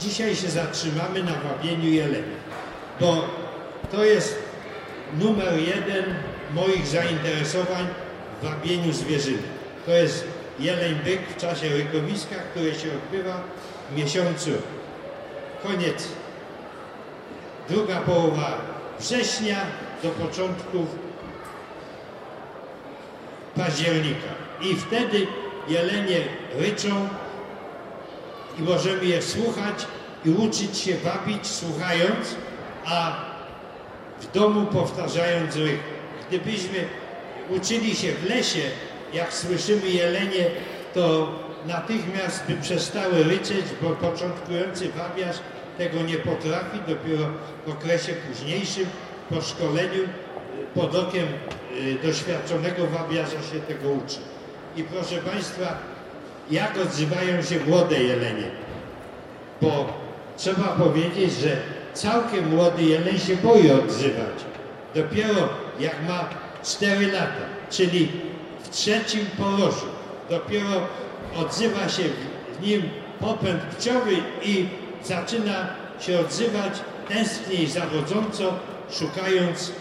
dzisiaj się zatrzymamy na wabieniu jelenia, bo to jest numer jeden moich zainteresowań w wabieniu zwierzyny. To jest jeleń byk w czasie rykowiska, które się odbywa w miesiącu koniec, druga połowa września do początków października. I wtedy jelenie ryczą i możemy je słuchać i uczyć się wabić słuchając, a w domu powtarzając ryk. Gdybyśmy uczyli się w lesie, jak słyszymy jelenie, to natychmiast by przestały ryczeć, bo początkujący wabiarz tego nie potrafi, dopiero w okresie późniejszym, po szkoleniu, pod okiem doświadczonego wabiarza się tego uczy. I proszę Państwa, jak odzywają się młode jelenie? Bo trzeba powiedzieć, że całkiem młody jeleń się boi odzywać. Dopiero jak ma 4 lata, czyli w trzecim porożu, dopiero odzywa się w nim popęd płciowy i zaczyna się odzywać tęsknie i zawodząco, szukając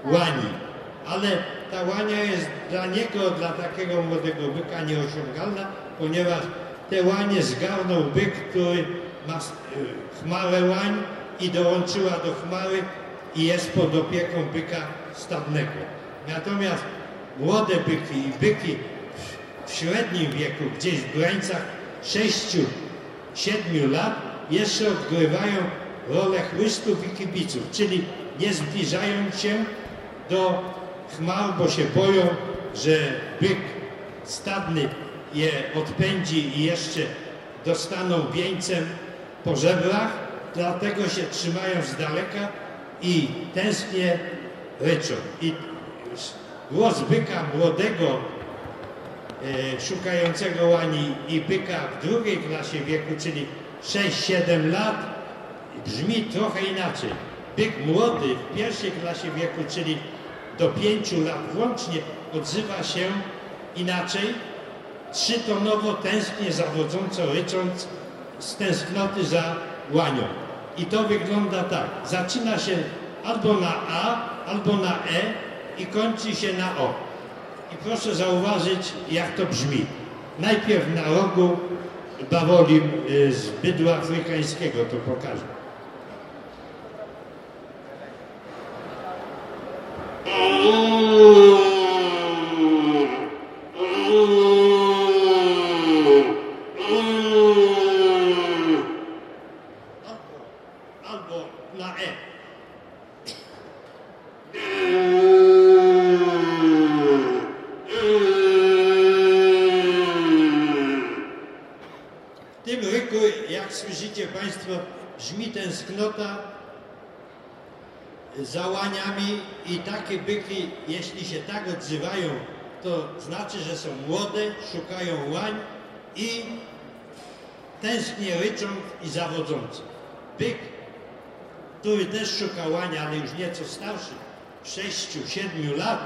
łani. Ale ta łania jest dla niego, dla takiego młodego byka nieosiągalna, ponieważ te łanie zgarnął byk, który ma chmarę łań i dołączyła do chmary i jest pod opieką byka stadnego. Natomiast młode byki i byki w średnim wieku, gdzieś w granicach 6-7 lat, jeszcze odgrywają rolę chłystów i kibiców, czyli nie zbliżają się do chmar, bo się boją, że byk stadny je odpędzi i jeszcze dostaną wieńcem po żebrach, dlatego się trzymają z daleka i tęsknie ryczą. I głos byka młodego, szukającego łani i byka w drugiej klasie wieku, czyli 6-7 lat, brzmi trochę inaczej. Byk młody w pierwszej klasie wieku, czyli do 5 lat włącznie, odzywa się inaczej, 3-tonowo, tęsknie, zawodząco rycząc z tęsknoty za łanią. I to wygląda tak. Zaczyna się albo na A, albo na E i kończy się na O. I proszę zauważyć, jak to brzmi. Najpierw na rogu bawolim z bydła afrykańskiego, to pokażę. Albo na E. W tym ryku, jak słyszycie Państwo, brzmi tęsknota za łaniami i takie byki, jeśli się tak odzywają, to znaczy, że są młode, szukają łań i tęsknie ryczą i zawodząco. Byk, który też szuka łania, ale już nieco starszy, 6-7 lat,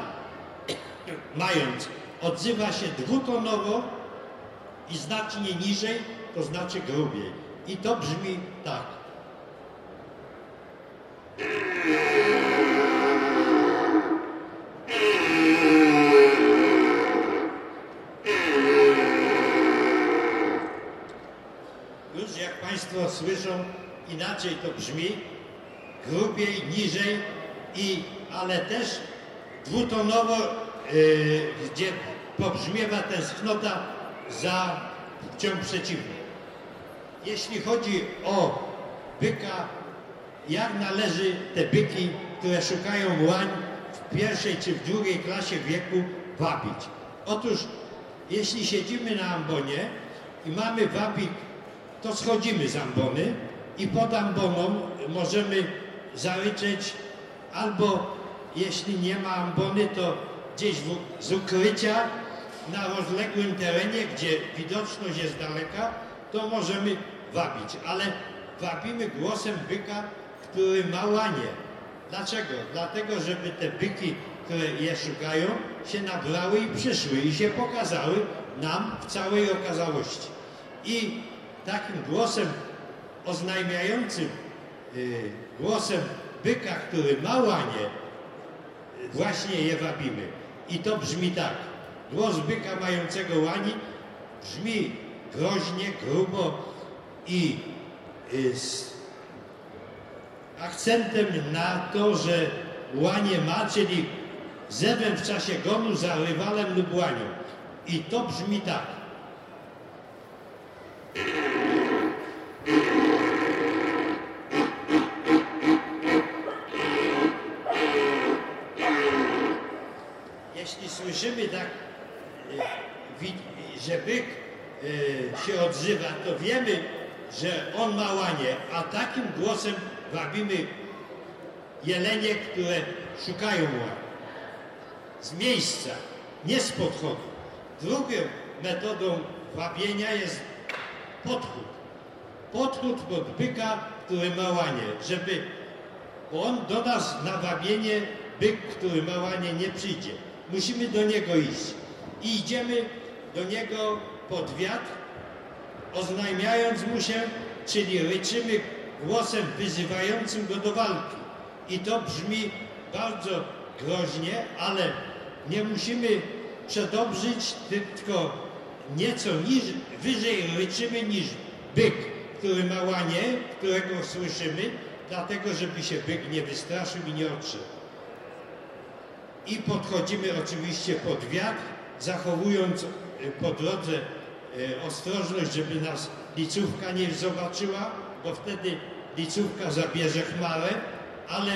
mając, odzywa się dwutonowo i znacznie niżej, to znaczy grubiej. I to brzmi tak. Już jak Państwo słyszą, inaczej to brzmi, grubiej, niżej, ale też dwutonowo, gdzie pobrzmiewa tęsknota za płcią przeciwną. Jeśli chodzi o byka, jak należy te byki, które szukają łań w pierwszej czy w drugiej klasie wieku, wabić? Otóż, jeśli siedzimy na ambonie i mamy wabik, to schodzimy z ambony i pod amboną możemy zaryczeć albo, jeśli nie ma ambony, to gdzieś z ukrycia na rozległym terenie, gdzie widoczność jest daleka, to możemy wabić, ale wabimy głosem byka, który ma łanie. Dlaczego? Dlatego, żeby te byki, które je szukają, się nabrały i przyszły i się pokazały nam w całej okazałości. I takim głosem oznajmiającym głosem byka, który ma łanie, właśnie je wabimy. I to brzmi tak. Głos byka mającego łani brzmi groźnie, grubo i z akcentem na to, że łanie ma, czyli zewem w czasie gonu za rywalem lub łanią. I to brzmi tak. Jeśli słyszymy tak, że byk się odzywa, to wiemy, że on ma łanie, a takim głosem wabimy jelenie, które szukają łani. Z miejsca, nie z podchodu. Drugą metodą wabienia jest podchód. Podchód pod byka, który ma łanie, żeby on do nas na wabienie, byk, który ma łanie, nie przyjdzie. Musimy do niego iść. I idziemy do niego pod wiatr, oznajmiając mu się, czyli ryczymy głosem wyzywającym go do walki. I to brzmi bardzo groźnie, ale nie musimy przedobrzyć, tylko nieco wyżej ryczymy niż byk, który ma łanie, którego słyszymy, dlatego żeby się byk nie wystraszył i nie odszedł. I podchodzimy oczywiście pod wiatr, zachowując po drodze ostrożność, żeby nas licówka nie zobaczyła, bo wtedy licówka zabierze chmarę, ale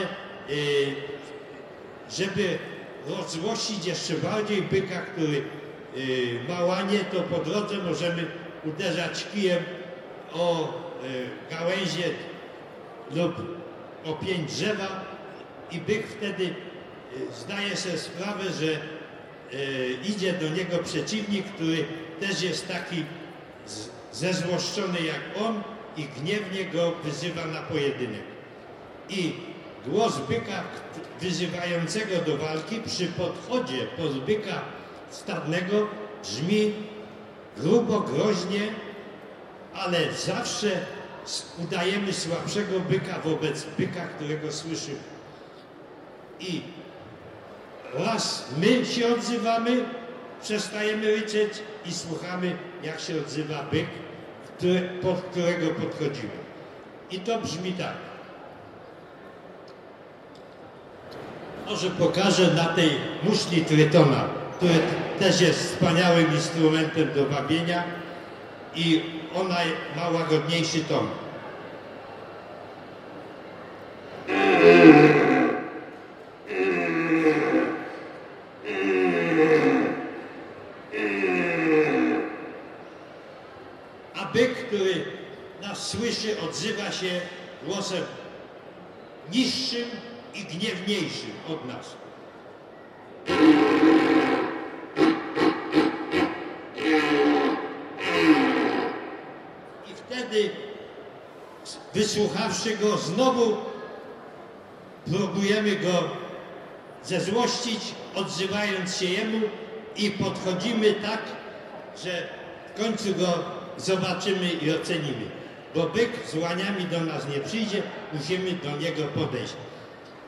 żeby rozzłościć jeszcze bardziej byka, który ma łanie, to po drodze możemy uderzać kijem o gałęzie lub o pień drzewa i byk wtedy zdaje sobie sprawę, że idzie do niego przeciwnik, który też jest taki zezłoszczony jak on i gniewnie go wyzywa na pojedynek. I głos byka wyzywającego do walki przy podchodzie pod byka stadnego brzmi grubo, groźnie, ale zawsze udajemy słabszego byka wobec byka, którego słyszymy. I raz my się odzywamy, przestajemy ryczeć i słuchamy, jak się odzywa byk, pod którego podchodzimy. I to brzmi tak. Może pokażę na tej muszli trytona, który też jest wspaniałym instrumentem do wabienia i ona ma łagodniejszy ton. A byk, który nas słyszy, odzywa się głosem niższym i gniewniejszym od nas. I wtedy, wysłuchawszy go, znowu próbujemy go zezłościć, odzywając się jemu i podchodzimy tak, że w końcu go zobaczymy i ocenimy. Bo byk z łaniami do nas nie przyjdzie, musimy do niego podejść.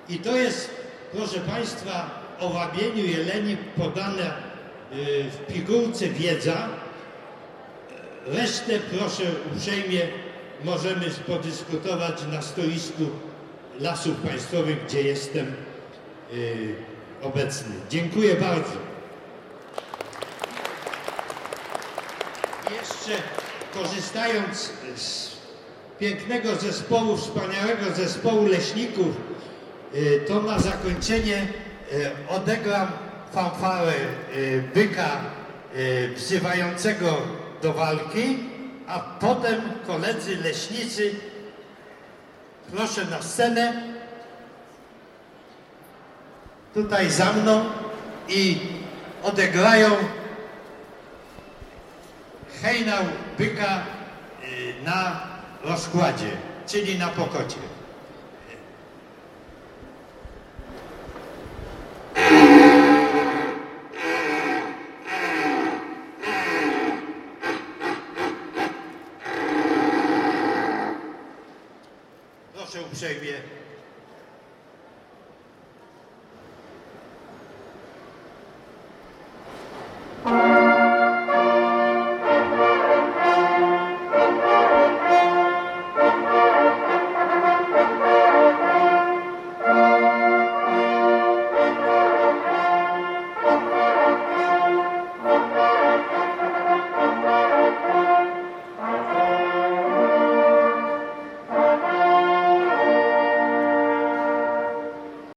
I to jest, proszę Państwa, o wabieniu jeleni podana w pigułce wiedza. Resztę, proszę uprzejmie, możemy podyskutować na stoisku Lasów Państwowych, gdzie jestem obecny. Dziękuję bardzo. Jeszcze korzystając z pięknego zespołu, wspaniałego zespołu leśników, to na zakończenie odegram fanfarę byka wzywającego do walki, a potem koledzy leśnicy, proszę na scenę, tutaj za mną i odegrają hejnał byka na rozkładzie, czyli na pokocie. uprzejmie